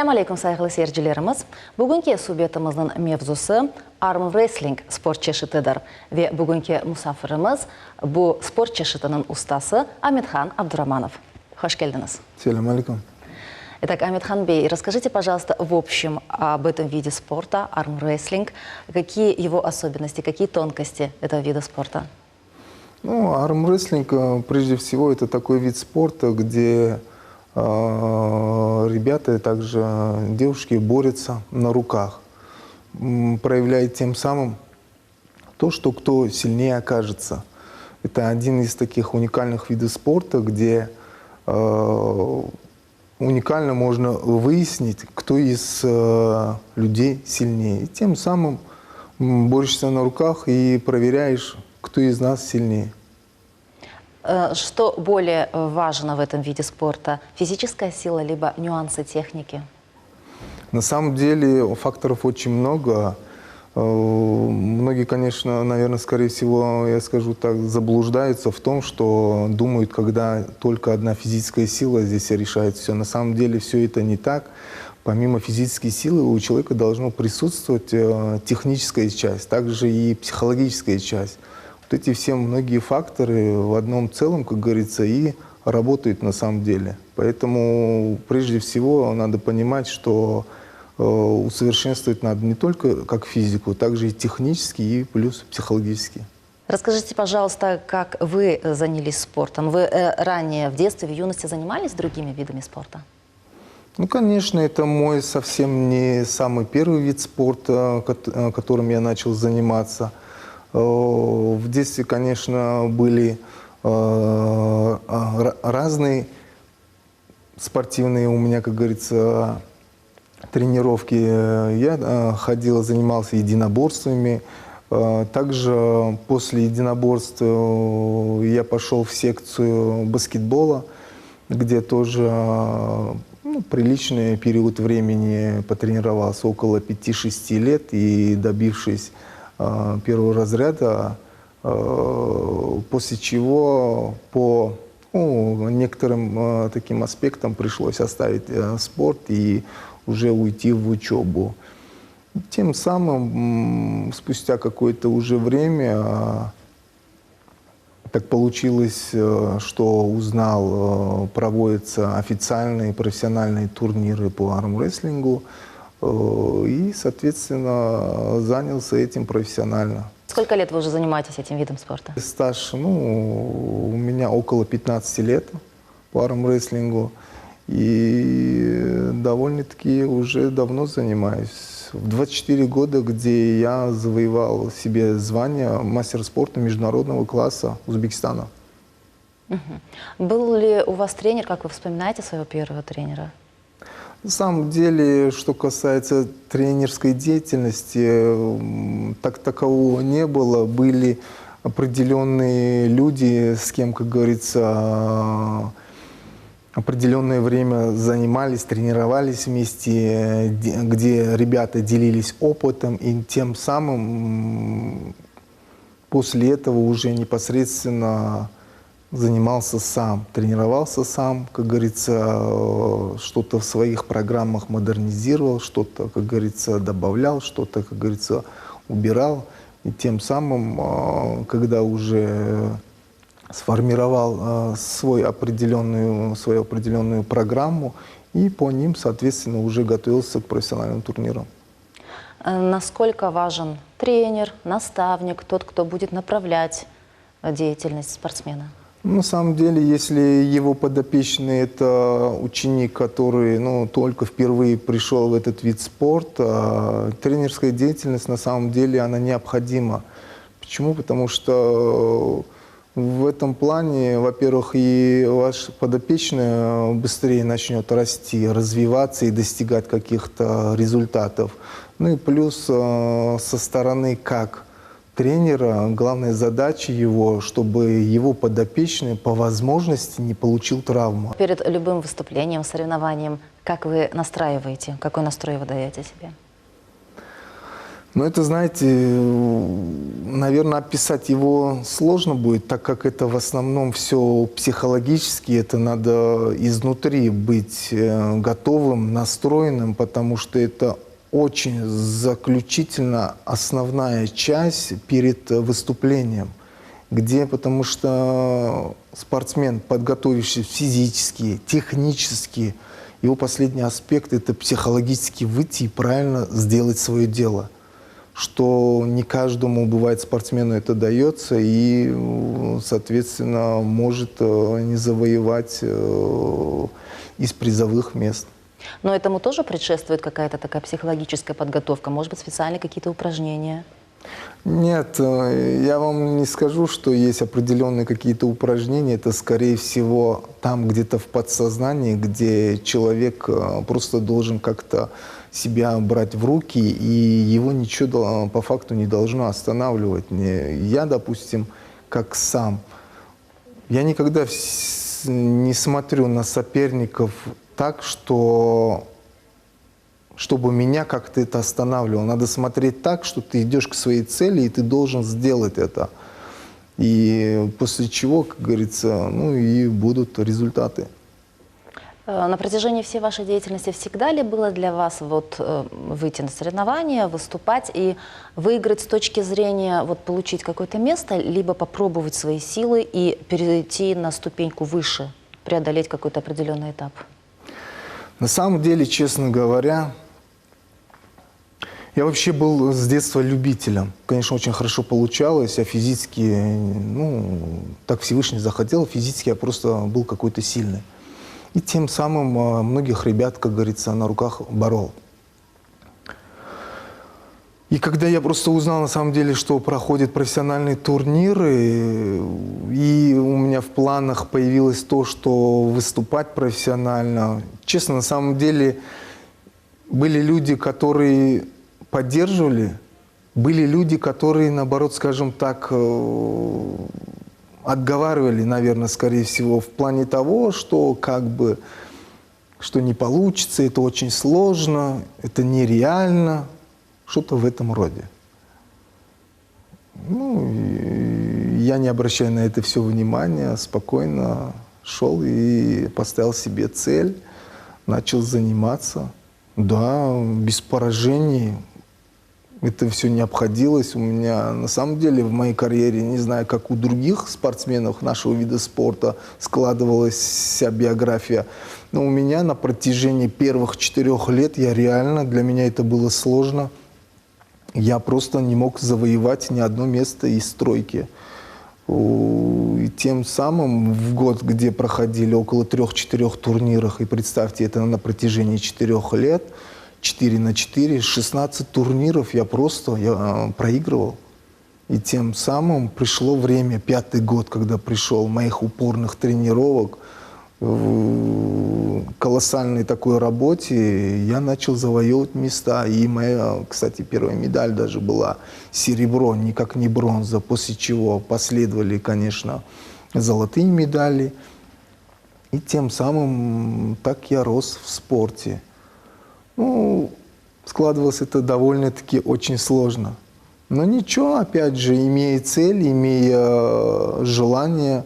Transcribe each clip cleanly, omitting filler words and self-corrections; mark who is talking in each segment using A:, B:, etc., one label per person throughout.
A: Assalamu alaikum saygılı seyircilerimiz. Bugünkü suhbetimizin mevzusu arm wrestling spor çeşididir ve bugünkü misafirimiz bu spor çeşidinin ustası Amithan Abduramanov. Hoş geldiniz.
B: Assalamu alaikum.
A: Итак, Амитхан Бей, расскажите, пожалуйста, в общем об этом виде спорта, армрестлинг, какие его особенности, какие тонкости этого вида спорта?
B: Ну, армрестлинг, прежде всего, это такой вид спорта, где ребята, также девушки борются на руках, проявляя тем самым то, что кто сильнее окажется. Это один из таких уникальных видов спорта, где уникально можно выяснить, кто из людей сильнее. И тем самым борешься на руках и проверяешь, кто из нас сильнее.
A: Что более важно в этом виде спорта? Физическая сила, либо нюансы техники?
B: На самом деле факторов очень много. Многие, конечно, наверное, скорее всего, я скажу так, заблуждаются в том, что думают, когда только одна физическая сила здесь решает все. На самом деле все это не так. Помимо физической силы у человека должна присутствовать техническая часть, также и психологическая часть. Вот эти все многие факторы в одном целом, как говорится, и работают на самом деле. Поэтому прежде всего надо понимать, что усовершенствовать надо не только как физику, также и технически, и плюс психологически.
A: Расскажите, пожалуйста, как вы занялись спортом? Вы ранее, в детстве, в юности занимались другими видами спорта?
B: Ну, конечно, это мой совсем не самый первый вид спорта, которым я начал заниматься. В детстве, конечно, были разные спортивные у меня, как говорится, тренировки. Я ходил, занимался единоборствами. Также после единоборств я пошел в секцию баскетбола, где тоже приличный период времени потренировался, около 5-6 лет, и добившись первого разряда, после чего по некоторым таким аспектам пришлось оставить спорт и уже уйти в учебу. Тем самым, спустя какое-то уже время, так получилось, что узнал, проводятся официальные профессиональные турниры по армрестлингу, и, соответственно, занялся этим профессионально.
A: Сколько лет вы уже занимаетесь этим видом спорта?
B: Стаж, у меня около 15 лет по армрестлингу. И довольно-таки уже давно занимаюсь. В 24 года, где я завоевал себе звание мастера спорта международного класса Узбекистана.
A: Был ли у вас тренер, как вы вспоминаете своего первого тренера?
B: На самом деле, что касается тренерской деятельности, так такового не было. Были определенные люди, с кем, как говорится, определенное время занимались, тренировались вместе, где ребята делились опытом, и тем самым после этого уже непосредственно занимался сам, тренировался сам, как говорится, что-то в своих программах модернизировал, что-то, как говорится, добавлял, что-то, как говорится, убирал. И тем самым, когда уже сформировал свою определенную программу, и по ним, соответственно, уже готовился к профессиональным турнирам.
A: Насколько важен тренер, наставник, тот, кто будет направлять деятельность спортсмена?
B: На самом деле, если его подопечный – это ученик, который только впервые пришел в этот вид спорта, тренерская деятельность, на самом деле, она необходима. Почему? Потому что в этом плане, во-первых, и ваш подопечный быстрее начнет расти, развиваться и достигать каких-то результатов. Ну и плюс со стороны как тренера, главная задача его, чтобы его подопечный по возможности не получил травму.
A: Перед любым выступлением, соревнованием, как вы настраиваете, какой настрой вы даете себе?
B: Но это, знаете, наверное, описать его сложно будет, так как это в основном все психологически, это надо изнутри быть готовым, настроенным, потому что это очень заключительно основная часть перед выступлением, где, потому что спортсмен, подготовившись физически, технически, его последний аспект – это психологически выйти и правильно сделать свое дело, что не каждому, бывает, спортсмену это дается и, соответственно, может не завоевать из призовых мест.
A: Но этому тоже предшествует какая-то такая психологическая подготовка, может быть, специальные какие-то упражнения?
B: Нет, я вам не скажу, что есть определенные какие-то упражнения. Это, скорее всего, там где-то в подсознании, где человек просто должен как-то себя брать в руки, и его ничего по факту не должно останавливать. Я, допустим, как сам, я никогда не смотрю на соперников так, что чтобы меня как-то это останавливало. Надо смотреть так, что ты идешь к своей цели, и ты должен сделать это. И после чего, как говорится, ну и будут результаты.
A: На протяжении всей вашей деятельности всегда ли было для вас вот выйти на соревнования, выступать и выиграть с точки зрения вот получить какое-то место, либо попробовать свои силы и перейти на ступеньку выше, преодолеть какой-то определенный этап?
B: На самом деле, честно говоря, я вообще был с детства любителем. Конечно, очень хорошо получалось, а физически, ну, так Всевышний захотел, физически я просто был какой-то сильный. И тем самым многих ребят, как говорится, на руках борол. И когда я просто узнал, на самом деле, что проходят профессиональные турниры, и у меня в планах появилось то, что выступать профессионально, честно, на самом деле, были люди, которые поддерживали, были люди, которые, наоборот, скажем так, отговаривали, наверное, скорее всего, в плане того, что как бы, что не получится, это очень сложно, это нереально, что-то в этом роде. Ну, я не обращая на это все внимания, спокойно шел и поставил себе цель, начал заниматься. Да, без поражений. Это все не обходилось. У меня, на самом деле, в моей карьере, не знаю, как у других спортсменов нашего вида спорта складывалась вся биография, но у меня на протяжении первых 4 лет для меня это было сложно. Я просто не мог завоевать ни одно место из тройки. И тем самым в год, где проходили около 3-4 турниров, и представьте, это на протяжении 4 лет, 4 на 4, 16 турниров я проигрывал. И тем самым пришло время, 5-й год, когда пришел моих упорных тренировок, в колоссальной такой работе, я начал завоевывать места. И моя, кстати, первая медаль даже была серебро, никак не бронза, после чего последовали, конечно, золотые медали. И тем самым так я рос в спорте. Ну, складывалось это довольно-таки очень сложно. Но ничего, опять же, имея цель, имея желание,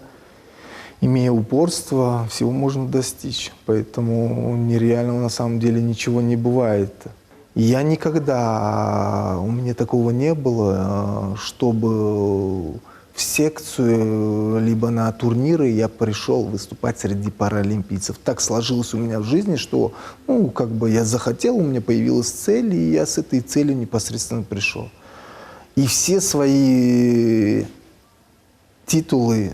B: имея упорство, всего можно достичь. Поэтому нереального на самом деле ничего не бывает. И я никогда, у меня такого не было, чтобы в секцию, либо на турниры я пришел выступать среди паралимпийцев. Так сложилось у меня в жизни, что, ну, как бы я захотел, у меня появилась цель, и я с этой целью непосредственно пришел. И все свои титулы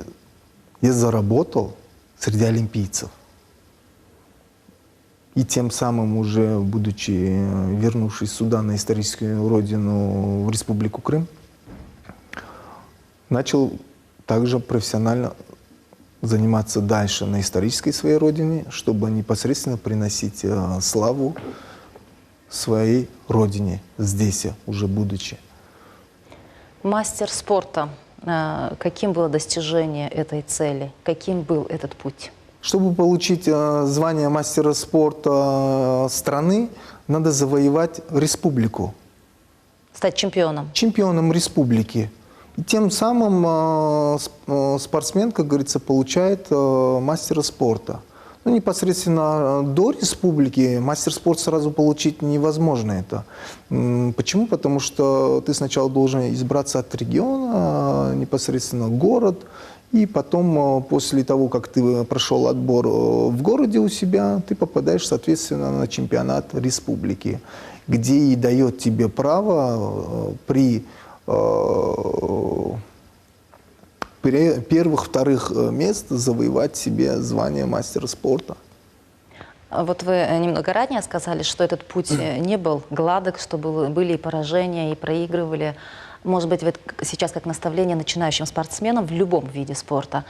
B: я заработал среди олимпийцев. И тем самым уже, будучи вернувшись сюда, на историческую родину, в Республику Крым, начал также профессионально заниматься дальше на исторической своей родине, чтобы непосредственно приносить славу своей родине, здесь уже будучи.
A: Мастер спорта. Каким было достижение этой цели? Каким был этот путь?
B: Чтобы получить звание мастера спорта страны, надо завоевать республику.
A: Стать чемпионом.
B: Чемпионом республики. И тем самым спортсмен, как говорится, получает мастера спорта. Ну, непосредственно до республики мастер спорта сразу получить невозможно это. Почему? Потому что ты сначала должен избраться от региона, непосредственно город, и потом, после того, как ты прошел отбор в городе у себя, ты попадаешь, соответственно, на чемпионат республики, где и дает тебе право при первых, вторых мест завоевать себе звание мастера спорта.
A: Вот вы немного ранее сказали, что этот путь не был гладок, что были и поражения, и проигрывали. Может быть, вы сейчас как наставление начинающим спортсменам в любом виде спорта.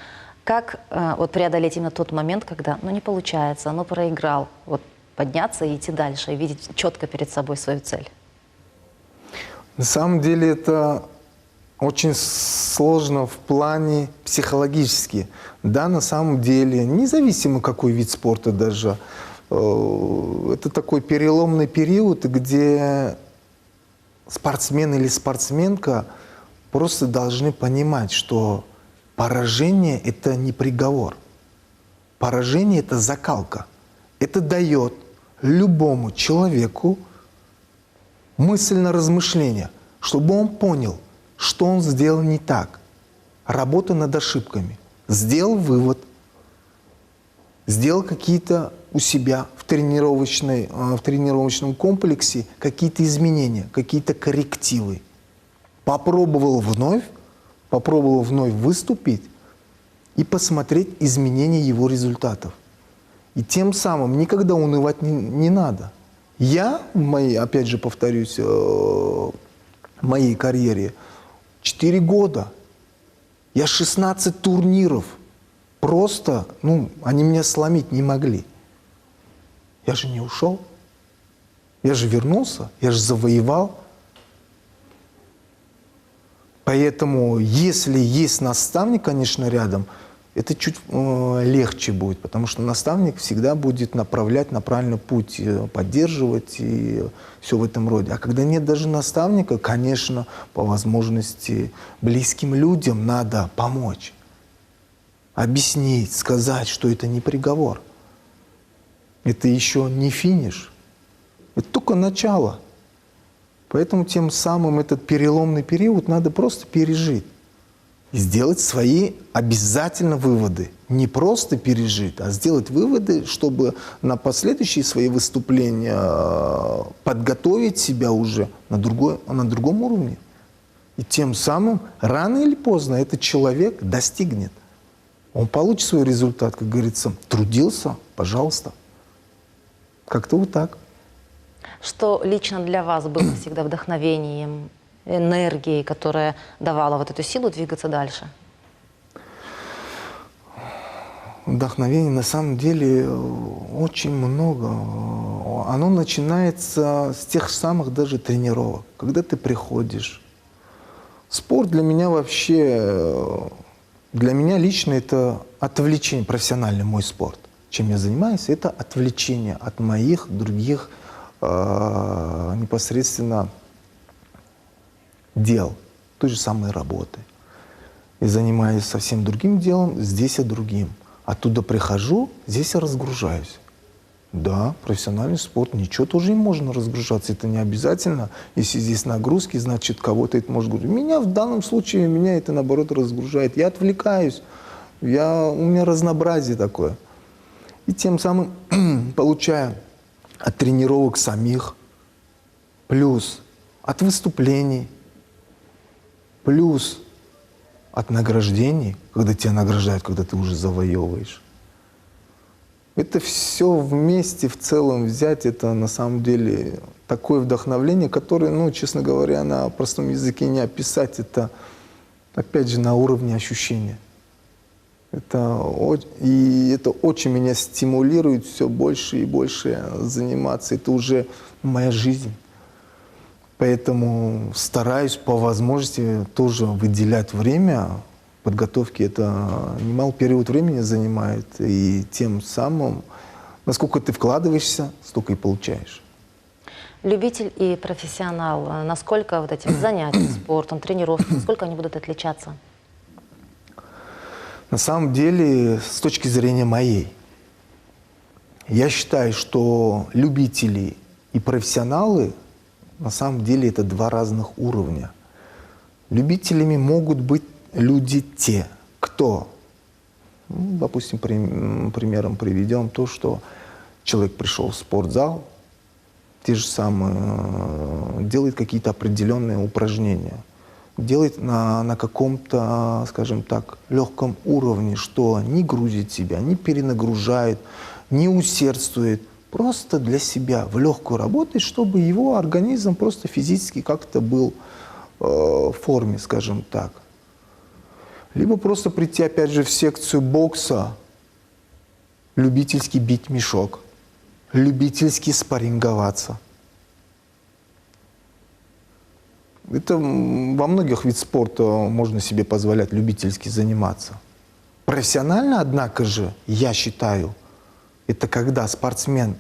A: Как вот преодолеть именно тот момент, когда не получается, проиграл, вот подняться и идти дальше, и видеть четко перед собой свою цель?
B: На самом деле это очень сложно в плане психологически. Да, на самом деле, независимо какой вид спорта даже, это такой переломный период, где спортсмен или спортсменка просто должны понимать, что поражение – это не приговор. Поражение – это закалка. Это дает любому человеку мысленное размышление, чтобы он понял, что он сделал не так. Работа над ошибками. Сделал вывод, сделал какие-то у себя в тренировочном комплексе какие-то изменения, какие-то коррективы. Попробовал вновь выступить и посмотреть изменения его результатов. И тем самым никогда унывать не надо. Я, опять же повторюсь, в моей карьере 4 года, я 16 турниров, просто, они меня сломить не могли. Я же не ушел, я же вернулся, я же завоевал. Поэтому, если есть наставник, конечно, рядом, это чуть легче будет, потому что наставник всегда будет направлять на правильный путь, поддерживать и все в этом роде. А когда нет даже наставника, конечно, по возможности близким людям надо помочь, объяснить, сказать, что это не приговор. Это еще не финиш, это только начало. Поэтому тем самым этот переломный период надо просто пережить. И сделать свои обязательно выводы. Не просто пережить, а сделать выводы, чтобы на последующие свои выступления подготовить себя уже на другом уровне. И тем самым рано или поздно этот человек достигнет. Он получит свой результат, как говорится, трудился, пожалуйста. Как-то вот так.
A: Что лично для вас было всегда вдохновением, энергией, которая давала вот эту силу двигаться дальше?
B: Вдохновений на самом деле очень много. Оно начинается с тех самых даже тренировок. Когда ты приходишь. Спорт для меня вообще, для меня лично это отвлечение, профессиональный мой спорт. Чем я занимаюсь, это отвлечение от моих других непосредственно дел, той же самой работы. И занимаюсь совсем другим делом, здесь я другим. Оттуда прихожу, здесь я разгружаюсь. Да, профессиональный спорт, ничего тоже им можно разгружаться. Это не обязательно. Если здесь нагрузки, значит, кого-то это может грузить. Меня в данном случае, меня это наоборот разгружает. Я отвлекаюсь. У меня разнообразие такое. И тем самым получаю от тренировок самих, плюс от выступлений, плюс от награждений, когда тебя награждают, когда ты уже завоевываешь. Это все вместе, в целом взять, это на самом деле такое вдохновление, которое, честно говоря, на простом языке не описать. Это, опять же, на уровне ощущения. Это очень меня стимулирует все больше и больше заниматься. Это уже моя жизнь. Поэтому стараюсь по возможности тоже выделять время. Подготовки это немалый период времени занимает. И тем самым, насколько ты вкладываешься, столько и получаешь.
A: Любитель и профессионал, насколько вот эти занятия спортом, тренировки, насколько они будут отличаться?
B: На самом деле, с точки зрения моей, я считаю, что любители и профессионалы на самом деле это два разных уровня. Любителями могут быть люди те, кто, ну, допустим, примером приведем то, что человек пришел в спортзал, те же самые, делает какие-то определенные упражнения, делает на каком-то, скажем так, легком уровне, что не грузит себя, не перенагружает, не усердствует, просто для себя в легкую работает, чтобы его организм просто физически как-то был в форме, скажем так. Либо просто прийти опять же в секцию бокса, любительски бить мешок, любительски спарринговаться. Это во многих видах спорта можно себе позволять любительски заниматься. Профессионально, однако же, я считаю, это когда спортсмен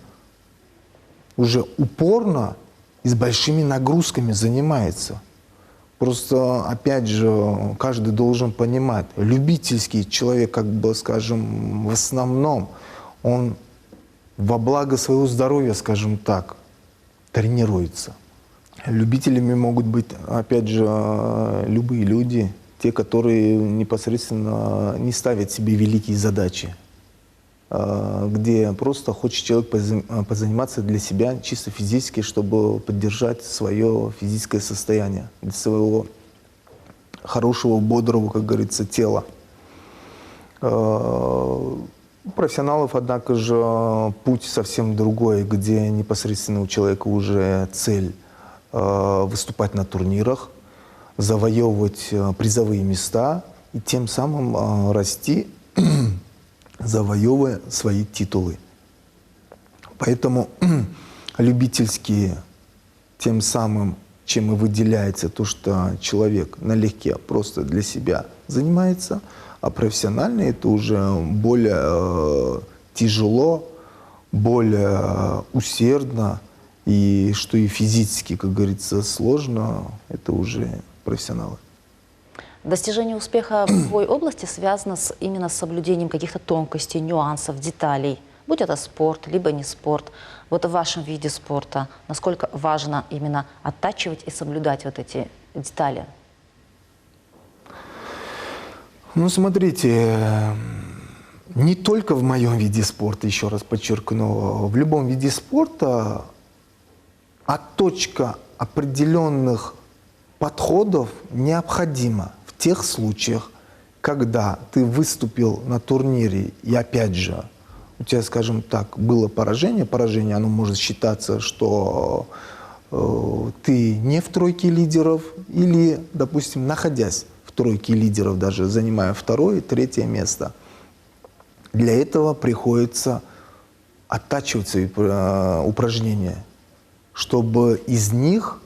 B: уже упорно и с большими нагрузками занимается. Просто, опять же, каждый должен понимать, любительский человек, как бы, скажем, в основном, он во благо своего здоровья, скажем так, тренируется. Любителями могут быть, опять же, любые люди, те, которые непосредственно не ставят себе великие задачи, где просто хочет человек позаниматься для себя чисто физически, чтобы поддержать свое физическое состояние, для своего хорошего, бодрого, как говорится, тела. У профессионалов, однако же, путь совсем другой, где непосредственно у человека уже цель выступать на турнирах, завоевывать призовые места и тем самым расти, завоевывая свои титулы. Поэтому любительские тем самым, чем и выделяется то, что человек налегке просто для себя занимается, а профессионально это уже более тяжело, более усердно, и что и физически, как говорится, сложно, это уже профессионалы.
A: Достижение успеха в любой области связано именно с соблюдением каких-то тонкостей, нюансов, деталей. Будь это спорт, либо не спорт. Вот в вашем виде спорта насколько важно именно оттачивать и соблюдать вот эти детали?
B: Ну, смотрите, не только в моем виде спорта, еще раз подчеркну, в любом виде спорта отточка определенных подходов необходима в тех случаях, когда ты выступил на турнире, и опять же, у тебя, скажем так, было поражение, оно может считаться, что ты не в тройке лидеров, или, допустим, находясь в тройке лидеров, даже занимая второе, третье место. Для этого приходится оттачивать свои упражнения, чтобы из них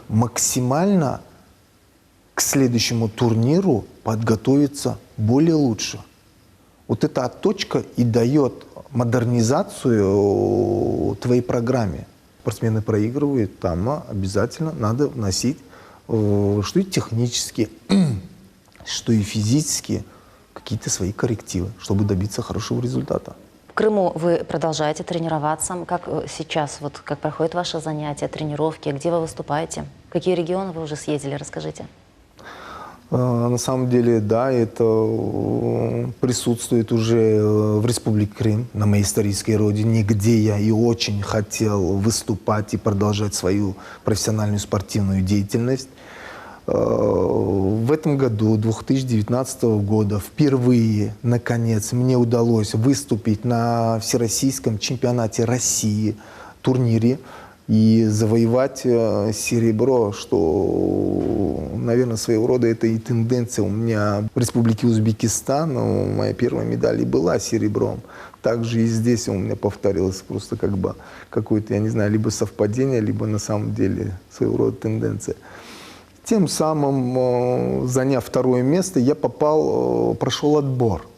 B: максимально к следующему турниру подготовиться более лучше. Вот эта отточка и дает модернизацию твоей программе. Спортсмены проигрывают, там обязательно надо вносить, что и технически, что и физически, какие-то свои коррективы, чтобы добиться хорошего результата.
A: В Крыму вы продолжаете тренироваться. Как сейчас, вот как проходят ваши занятия, тренировки, где вы выступаете? В какие регионы вы уже съездили? Расскажите.
B: На самом деле, да, это присутствует уже в Республике Крым, на моей исторической родине, где я и очень хотел выступать и продолжать свою профессиональную спортивную деятельность. В этом году, 2019 года, впервые, наконец, мне удалось выступить на Всероссийском чемпионате России, турнире, и завоевать серебро, что, наверное, своего рода это и тенденция. У меня в Республике Узбекистан моя первая медаль и была серебром. Также и здесь у меня повторилось просто как бы какое-то, я не знаю, либо совпадение, либо на самом деле своего рода тенденция. Тем самым, заняв второе место, я прошел отбор.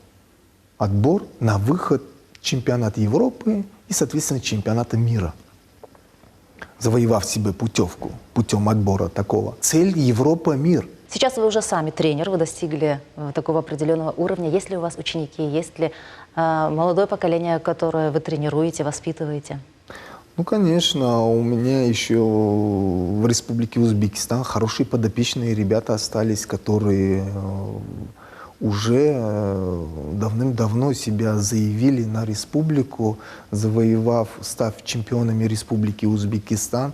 B: Отбор на выход в чемпионат Европы и, соответственно, чемпионата мира. завоевав себе путевку путем отбора такого. Цель Европа, мир.
A: Сейчас вы уже сами тренер, вы достигли такого определенного уровня. Есть ли у вас ученики, есть ли молодое поколение, которое вы тренируете, воспитываете?
B: Ну, конечно, у меня еще в Республике Узбекистан хорошие подопечные ребята остались, которые уже давным-давно себя заявили на республику, завоевав, став чемпионами Республики Узбекистан.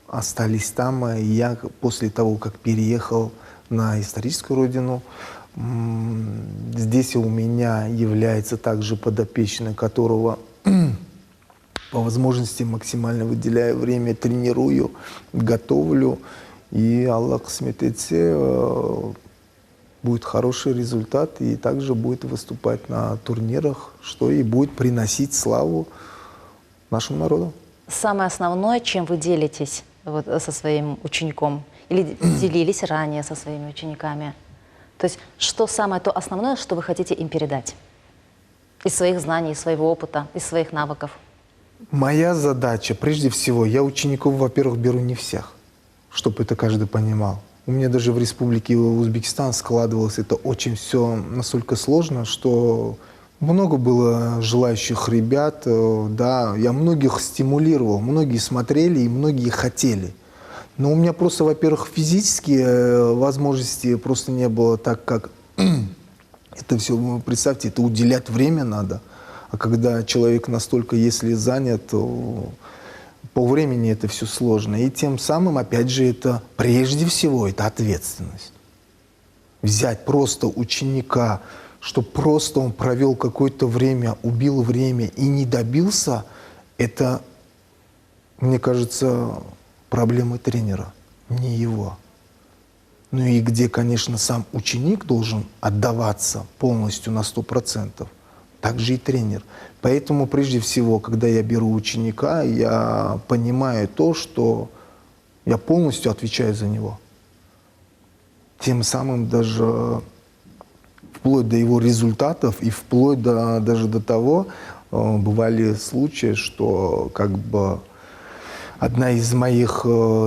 B: Остались там. Я после того, как переехал на историческую родину, здесь у меня является также подопечный, которого по возможности максимально выделяю время, тренирую, готовлю. И Аллах сметете, будет хороший результат и также будет выступать на турнирах, что и будет приносить славу нашему народу.
A: Самое основное, чем вы делитесь вот, со своим учеником? Или делились ранее со своими учениками? То есть, что самое то основное, что вы хотите им передать? Из своих знаний, из своего опыта, из своих навыков?
B: Моя задача, прежде всего, я учеников, во-первых, беру не всех, чтобы это каждый понимал. У меня даже в Республике Узбекистан складывалось это очень все настолько сложно, что много было желающих ребят, да, я многих стимулировал, многие смотрели и многие хотели. Но у меня просто, во-первых, физические возможности просто не было, так как это все, представьте, это уделять время надо. А когда человек настолько, если занят, то по времени это все сложно. И тем самым, опять же, это прежде всего, это ответственность. Взять просто ученика, чтобы просто он провел какое-то время, убил время и не добился, это, мне кажется, проблемы тренера, не его. Ну и где, конечно, сам ученик должен отдаваться полностью на 100%, так же и тренер. Поэтому, прежде всего, когда я беру ученика, я понимаю то, что я полностью отвечаю за него. Тем самым даже вплоть до его результатов и вплоть даже до того, бывали случаи, что как бы одна из моих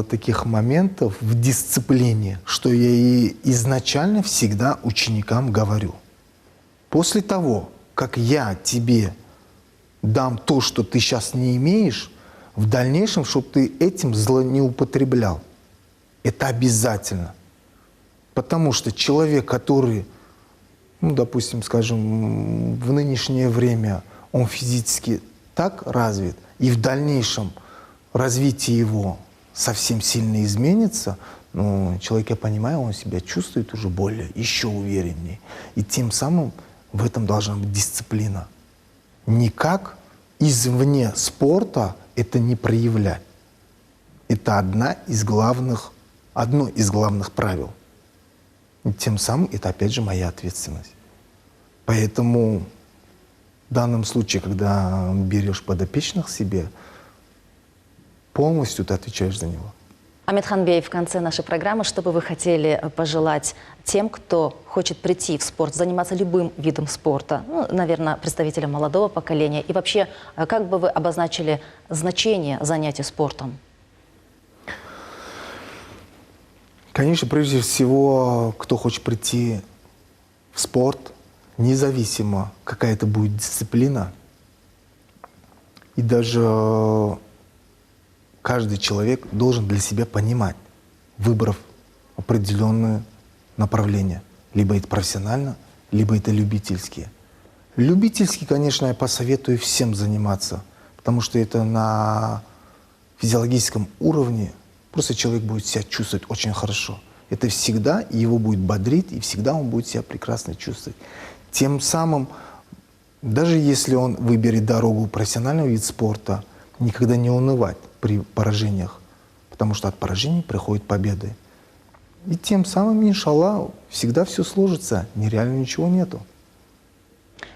B: таких моментов в дисциплине, что я и изначально всегда ученикам говорю. После того, как я тебе дам то, что ты сейчас не имеешь, в дальнейшем, чтобы ты этим злоупотреблял. Это обязательно. Потому что человек, который, ну, допустим, скажем, в нынешнее время он физически так развит, и в дальнейшем развитие его совсем сильно изменится, но человек, я понимаю, он себя чувствует уже более, еще увереннее. И тем самым в этом должна быть дисциплина. Никак извне спорта это не проявлять. Это одно из главных правил. И тем самым это, опять же, моя ответственность. Поэтому в данном случае, когда берешь подопечных себе, полностью ты отвечаешь за него.
A: Амитхан Бей, в конце нашей программы, что бы вы хотели пожелать тем, кто хочет прийти в спорт, заниматься любым видом спорта, ну, наверное, представителям молодого поколения, и вообще, как бы вы обозначили значение занятий спортом?
B: Конечно, прежде всего, кто хочет прийти в спорт, независимо, какая это будет дисциплина, и даже каждый человек должен для себя понимать, выбрав определенное направление. Либо это профессионально, либо это любительские. Любительские, конечно, я посоветую всем заниматься, потому что это на физиологическом уровне просто человек будет себя чувствовать очень хорошо. Это всегда его будет бодрить, и всегда он будет себя прекрасно чувствовать. Тем самым, даже если он выберет дорогу профессионального вида спорта, никогда не унывать при поражениях, потому что от поражений приходят победы. И тем самым, иншаллах, всегда все сложится, нереально ничего нету.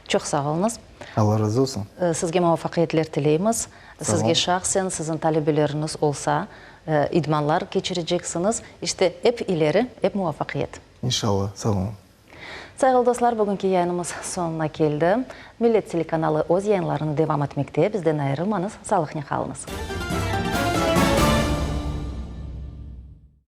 A: Çok sağ olunuz.
B: Allah razı olsun.
A: Sizге muvaffaqiyatlar tileymiz. Sizge şahsen sizin talebeleriniz olsa, idmanlar geçireceksiniz. İşte hep ileri, hep muvaffaqiyet.
B: İnşallah, sağ olun.
A: Sayılı dostlar, bugünkü yayınımız sonuna keldi. Millet teлеканалы öz yayınlarını devam etmekte. Bizden ayrılmanız, sağlıklı kalınız.